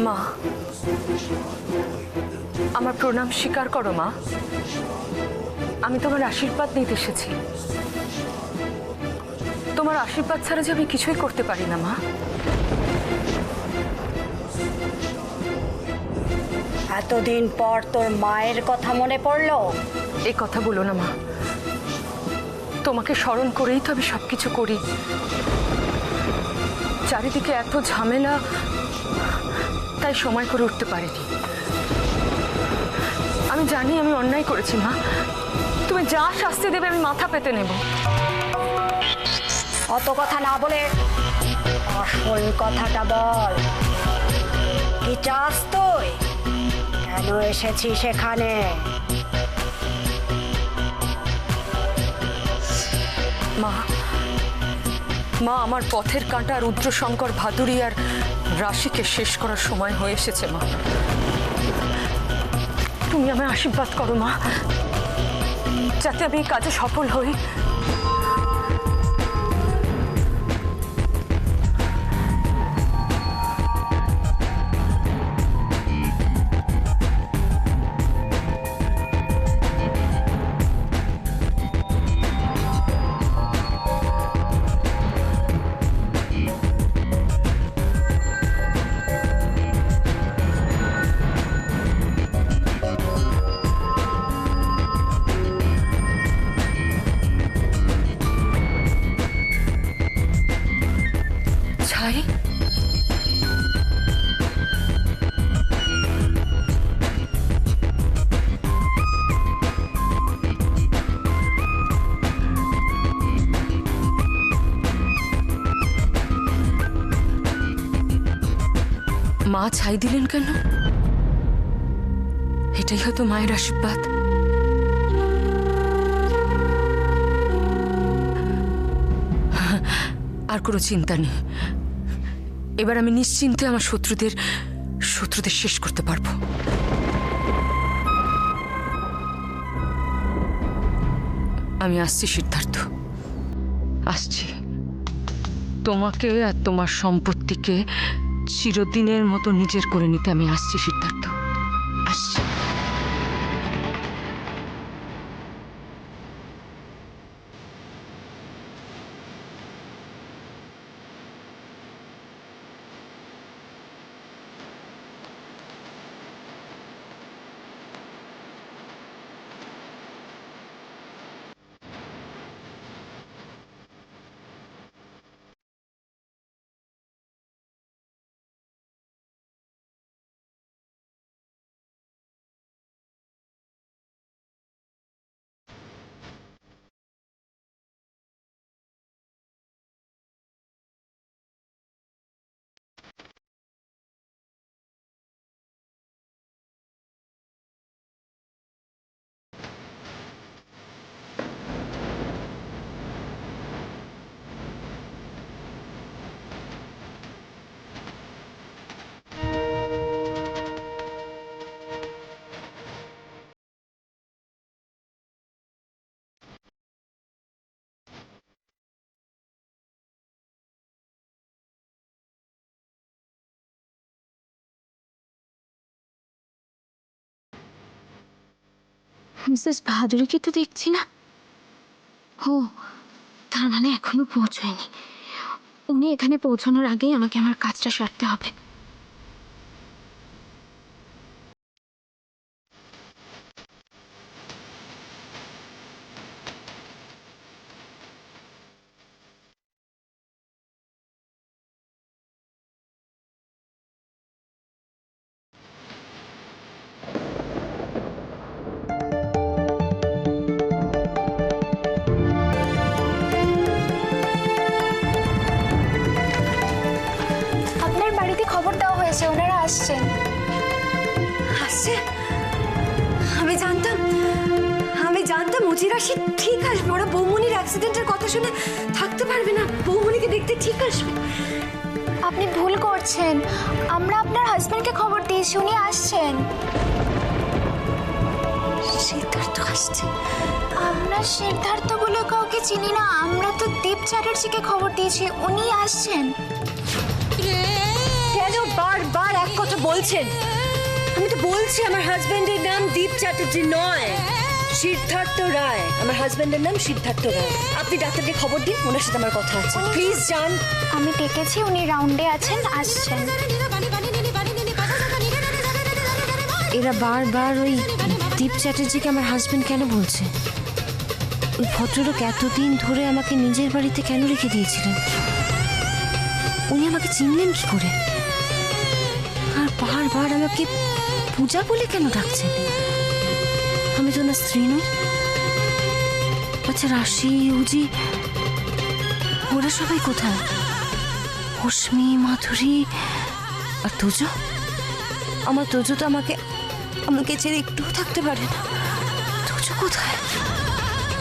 মা, আমার প্রণাম স্বীকার করো মা। আমি তোমার আশীর্বাদ নিতে এসেছি। তোমার আশীর্বাদ ছাড়া যে আমি কিছুই করতে পারি না মা। এতদিন পর তোর মায়ের কথা মনে পড়লো? এই কথা বলো না মা, তোমাকে স্মরণ করেই তো আমি সবকিছু করি। চারিদিকে এত ঝামেলা, তাই সময় করে উঠতে পারিনি। আমি জানি আমি অন্যায় করেছি মা, তুমি যা শাস্তি দেবে আমি মাথা পেতে নেব। অত কথা না বলে আসল কথাটা বল। কি চাস তুই? কেন এসেছিস সেখানে? মা, মা আমার পথের কাঁটা রুদ্রশঙ্কর ভাদুরী আর রাশিকে শেষ করার সময় হয়ে এসেছে মা। তুমি আমায় আশীর্বাদ করো মা, যাতে আমি এই কাজে সফল হই। ছাই, মা ছাই দিলেন কেন? এটাই হয়তো মায়ের আশীর্বাদ। আর কোনো চিন্তা নেই, এবার আমি নিশ্চিন্তে আমার শত্রুদের শেষ করতে পারবো। আমি আসছি সিদ্ধার্থ, আসছি। তোমাকে আর তোমার সম্পত্তিকে চিরদিনের মতো নিজের করে নিতে আমি আসছি সিদ্ধার্থ, আসছি। মিসেস ভাদুরীকে তো দেখছি না। ও, তার মানে এখনো পৌঁছয়নি। উনি এখানে পৌঁছানোর আগেই আমাকে আমার কাজটা সারতে হবে। খবর দেওয়া হয়েছে, ওনারা আসছেন। আসছে? আমি জানতাম মুচিরাশি ঠিক আসবে। ওরা বৌমনির অ্যাক্সিডেন্টের কথা শুনে থাকতে পারবে না, বৌমনিকে দেখতে ঠিক আসবে। আপনি ভুল করছেন, আমরা আপনার হাজবেন্ডকে খবর দিয়েছি, উনি আসছেন। সিদ্ধার্থ আসছে? সিদ্ধার্থ বলে কাউকে চিনি না। আমরা তো দীপ চ্যাটার্জিকে খবর দিয়েছি, উনি আসছেন। কেন বারবার এক কথা বলছেন? আমি তো বলছি আমার হাজবেন্ডের নাম দীপ চ্যাটার্জি নয়, সিদ্ধার্থ রায়। আমার হাজবেন্ডের নাম সিদ্ধার্থ রায়। আপনি ডাক্তারকে খবর দিন, ওনার সাথে আমার কথা আছে। প্লিজ যান। আমি ডেকেছি, উনি রাউন্ডে আছেন, আসছেন। এরা বারবার ওই দীপ চ্যাটার্জিকে আমার হাজবেন্ড কেন বলছে? ওই ভদ্রলোক এতদিন ধরে আমাকে নিজের বাড়িতে কেন রেখে দিয়েছিলেন? উনি আমাকে চিনলেন কি করে? আর বারবার আমাকে পূজা বলে কেন ডাকছেন? আমি তো না স্ত্রী নই। আচ্ছা, রাশি, উজি, ওরা সবাই কোথায়? অশ্মি, মাধুরী আর তোজো? আমার তোজো তো আমাকে ছেড়ে একটুও থাকতে পারে না। তোজো কোথায়?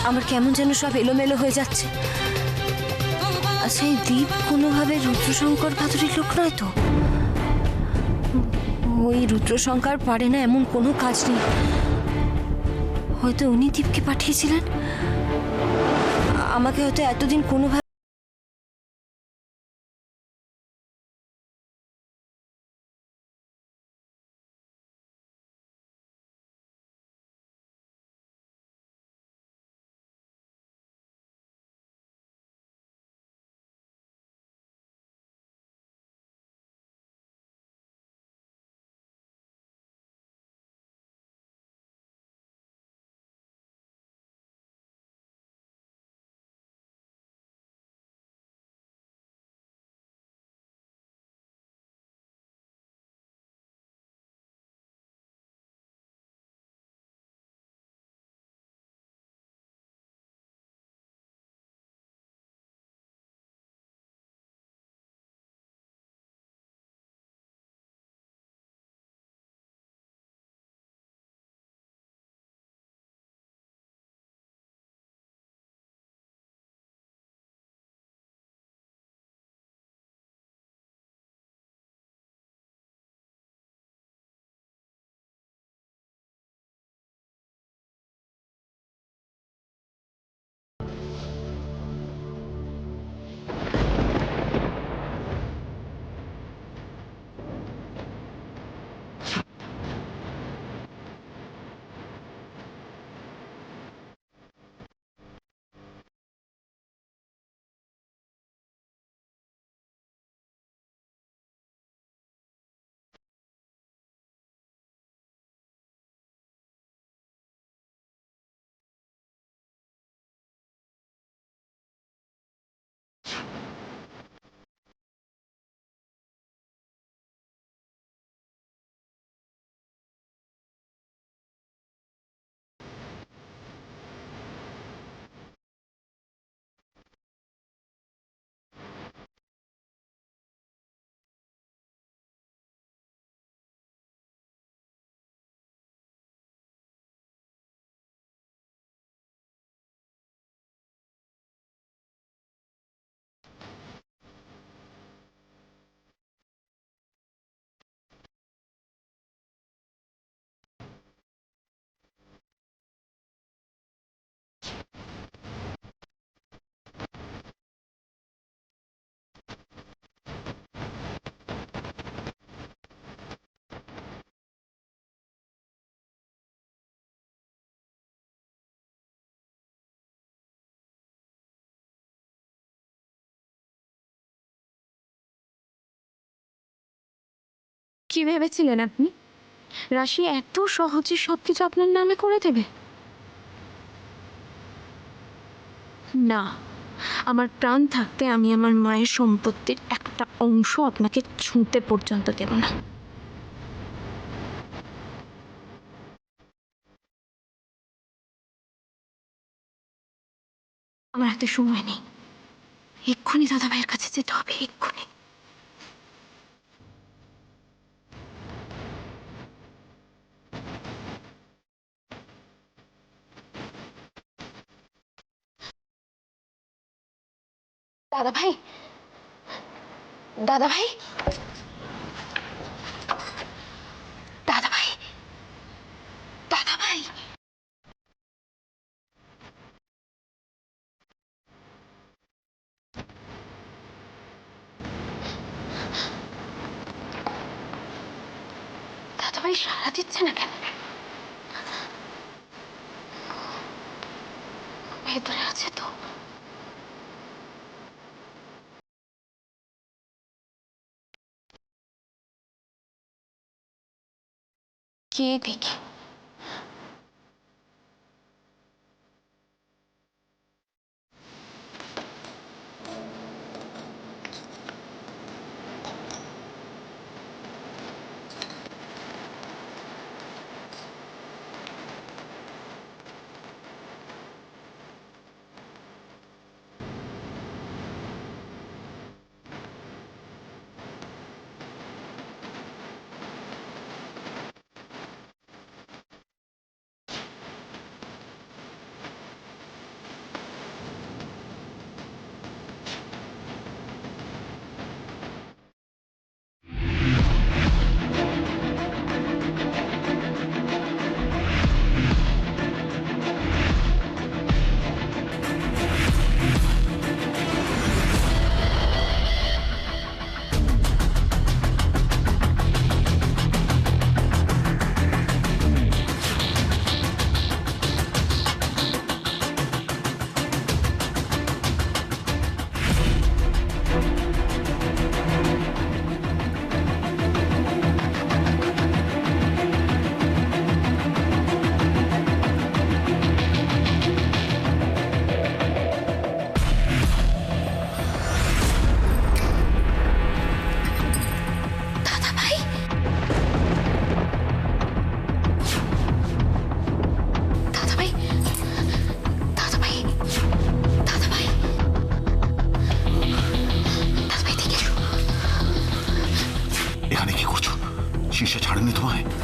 আমার কেমন যেন সব এলোমেলো হয়ে যাচ্ছে। আচ্ছা, এই দীপ কোনোভাবে রুদ্রশঙ্কর ভাদুরীর লোক নয় তো? ওই রুদ্রশঙ্কর পারে না এমন কোনো কাজ নেই। হয়তো উনি দীপকে পাঠিয়েছিলেন। আমাকে হয়তো এতদিন কোনোভাবে কি ভেবেছিলেন আপনি রাশি এত সহজে সবকিছু আপনার নামে করে দেবে? না, আমার প্রাণ থাকতে আমি আমার মায়ের সম্পত্তির একটা অংশ আপনাকে ছুঁতে পর্যন্ত দেব না। আমার হাতে সময় নেই, এক্ষুনি দাদাভাইয়ের কাছে যেতে হবে, এক্ষুনি। দাদাভাই, দাদাভাই, দাদাভাই, দাদাভাই। ভাই সাড়া দিচ্ছে না কেন? ভেতরে আছে তো? কে দেখি।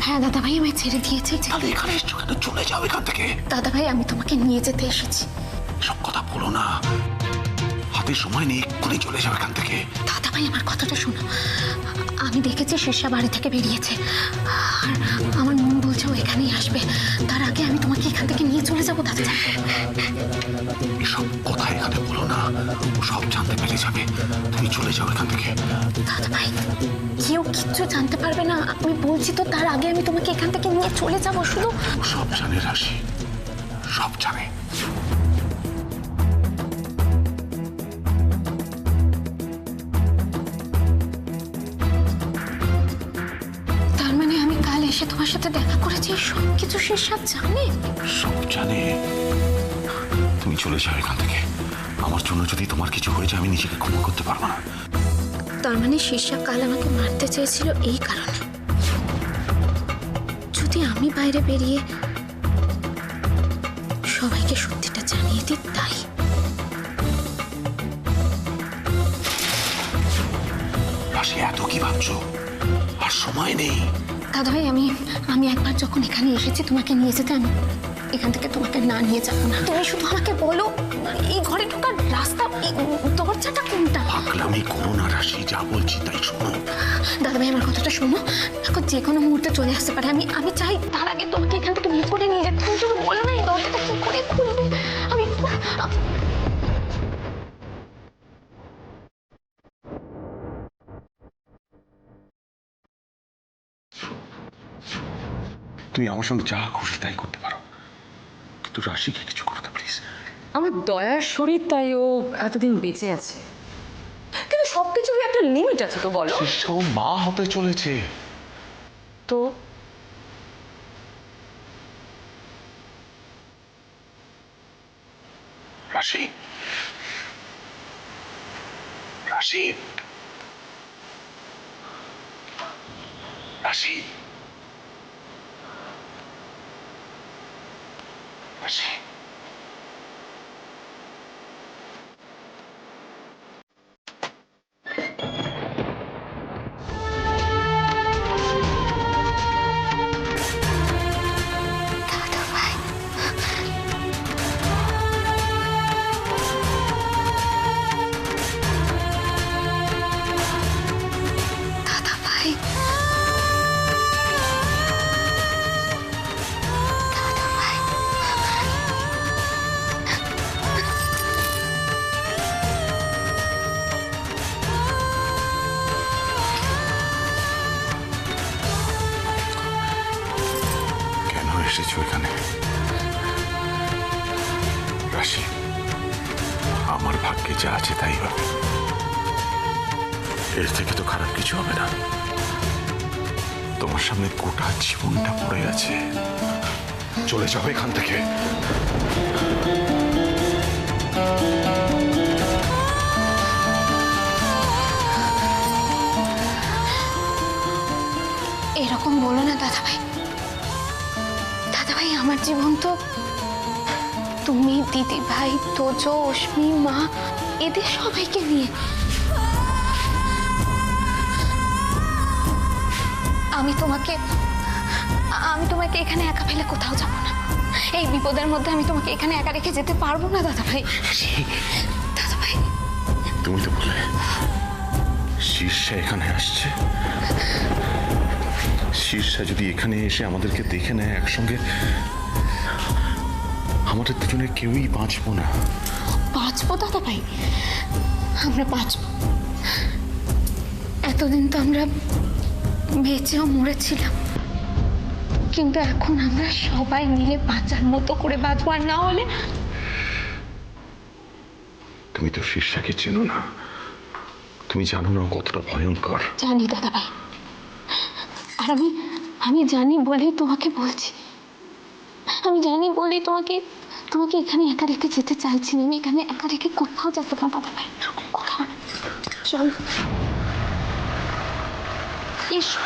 হ্যাঁ দাদা ভাই, আমায় ছেড়ে দিয়েছে। তাহলে এখানে এসছো কেন? চলে যাও এখান থেকে। দাদা ভাই, আমি তোমাকে নিয়ে যেতে এসেছি। সব কথা বলো না, হাতে সময় নেই, এক্ষুনি চলে যাও এখান থেকে। দাদা ভাই, আমার কথাটা শোনো। আমি দেখেছি শীর্ষা বাড়ি থেকে বেরিয়েছে, আর আমার মন বলছে ও এখানেই আসবে। তার আগে আমি তোমাকে এখান থেকে নিয়ে চলে যাবো দাদা। এসব কথা এখানে বলো না, ও সব জানতে পেরে যাবে। তুমি চলে যাও এখান থেকে। দাদা ভাই, কেউ কিচ্ছু জানতে পারবে না, আমি বলছি তো। তার আগে আমি তোমাকে এখান থেকে নিয়ে চলে যাবো। শুধু ও সব জানে রাশি, সব জানে। তার মানে আমি কাল এসে তোমার সাথে দেখা করেছি, সব কিছু সে সব জানে? সব জানে। তুমি চলে যাও এখান থেকে। আমার জন্য যদি তোমার কিছু হয়ে যায়, আমি নিজেকে ক্ষমা করতে পারবো না। তার মানে শীর্ষা কাল আমাকে মারতে চেয়েছিল এই কারণে। যদি আমি বাইরে বেরিয়ে সবাইকে সত্যিটা জানিয়ে দিই, তাই। রাশি, এত কি ভাবছো? আর সময় নেই। দাদা ভাই, আমি একবার যখন এখানে এসেছি তোমাকে নিয়ে যেতে, আমি এখান থেকে তোমাকে না নিয়ে যাবো না। তুমি শুধু আমাকে বলো, এই ঘরে ঢোকার রাস্তা, এই দরজাটা কোনটা? পাগলামি করো না রাশি, যা বলছি তাই শোনো। দাদা ভাই, আমার কথাটা শোনো। এখন যে কোনো মুহূর্তে চলে আসতে পারে। আমি চাই তার আগে তোমাকে এখান থেকে মুখ করে নিয়ে যেতে। তুমি শুধু বলো না, এই দরজাটা কি করে খুলবে? আমি তুমি আমার সঙ্গে যা খুশি তাই করতে পারো, কিন্তু রাশিকে কিছু করো না প্লিজ। আমার দয়ার শরীর, তাই ও এতদিন বেঁচে আছে। কিন্তু সবকিছুরই একটা লিমিট আছে তো, বলো। সব মা হতে চলেছে তো রাশি, রাশি, রাশি, রাশি। দাদা ভাই, এসো এখানে। রাশি, আমার ভাগ্যে যা আছে তাই হবে। এর থেকে তো খারাপ কিছু হবে না। তোমার সামনে গোটা জীবনটা পড়ে আছে। চলে যাও এখান থেকে। এরকম বলো না দাদাভাই। দাদাভাই, আমার জীবন তো তুমি, দিদি ভাই, তোজো, অশ্মি, মা, এদের সবাইকে নিয়ে। আমি তোমাকে এখানে একা ফেলে কোথাও যাব না। এই বিপদের মধ্যে আমি তোমাকে এখানে একা রেখে যেতে পারবো না দাদাভাই। দাদাভাই, তুমি তো বলে শীর্ষা এখানে আসছে। শীর্ষা যদি এখানে এসে আমাদেরকে দেখে নেয় একসঙ্গে, আমাদের দুজনে কেউই বাঁচবো না। বাঁচবো দাদাভাই, আমরা বাঁচবো। এতদিন তো আমরা বেঁচেও মরেছিলাম, কিন্তু এখন আমরা সবাই মিলে বাঁচার মতো করে বাঁচবো। আর না হলে তুমি তো শীর্ষাকে চেনো না, তুমি জানো না ও কতটা ভয়ঙ্কর। জানি দাদাভাই, আর আমি জানি বলেই তোমাকে বলছি। আমি জানি বলেই তোমাকে এখানে একা রেখে যেতে চাইছি না। আমি এখানে একা রেখে কোথাও যেতে পারবো না ভাই, কোথাও। চল, এসো।